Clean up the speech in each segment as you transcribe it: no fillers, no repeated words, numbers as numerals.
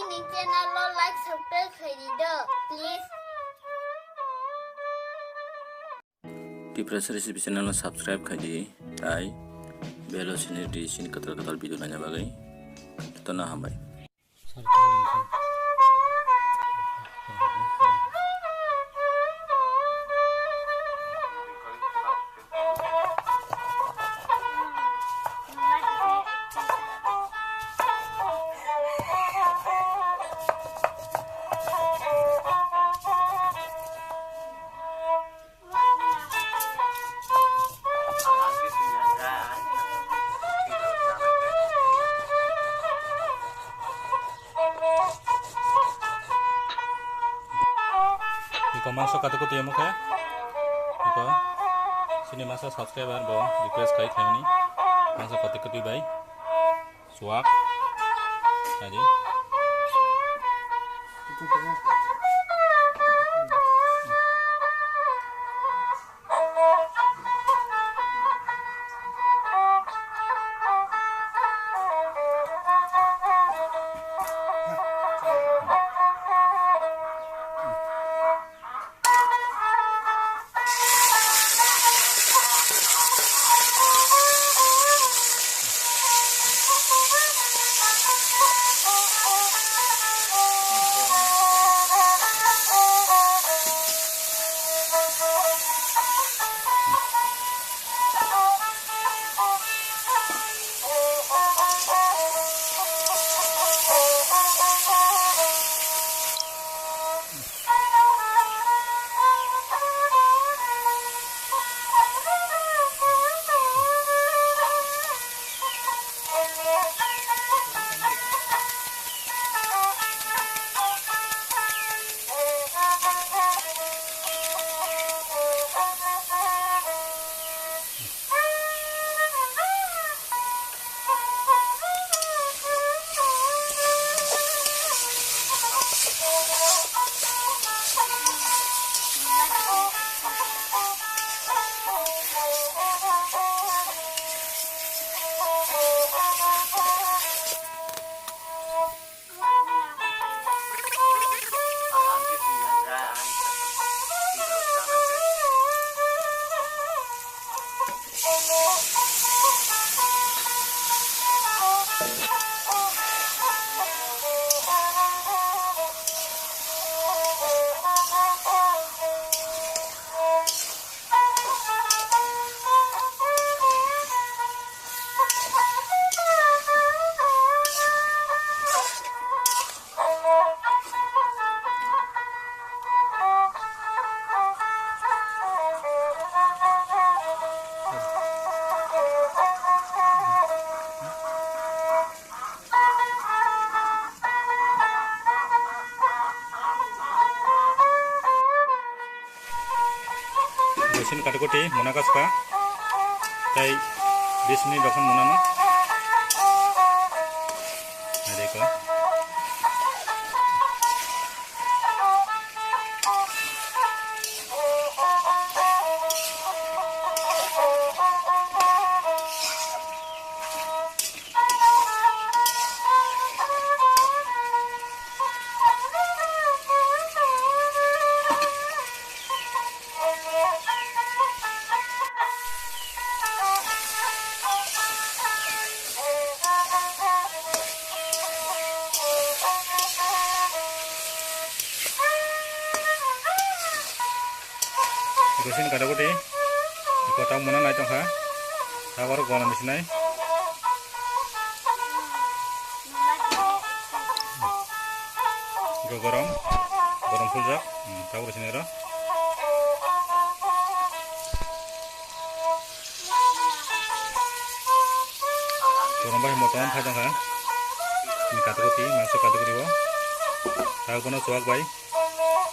ini channel lo like subscribe khairi please. Tiprasa Recipe channel lo subscribe khairi tai belo sini di sini ketal video nanya bagai kita na hambai. Iko masuk KataKuti ya muka iko sini masuk subscriber bo request kai kami masuk KataKuti bai Wak aja Sini KataKuti muna kaspa tai 20 menit dokon muna no ada ko Sini KataKuti iko tahu mana naik tongka tahu baru gua nambah sini iko garam full jak tahu di sini ro garam bah motoran thay tongka ini KataKuti masuk KataKuti bo tahu kono Wak bai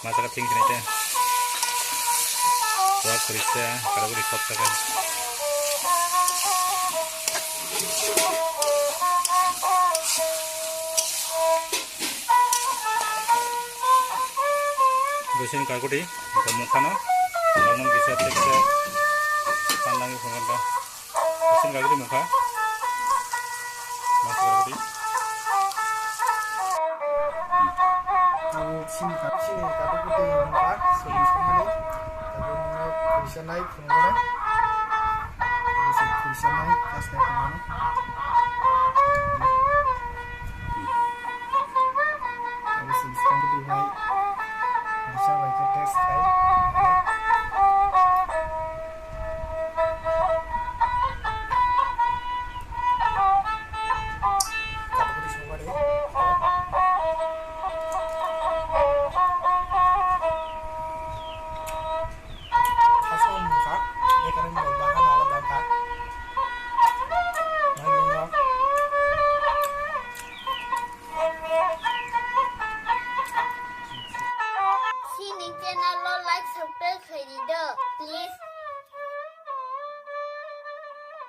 masak ting sini teh Wak periksa kalau di kota kan. Dosen KataKuti, kamu kana, kamu bisa periksa pandang pengen dah. Dosen KataKuti muka, masuk KataKuti. sini KataKuti empat solusinya tapi mau bisa naik kemana bisa naik kas naik kemana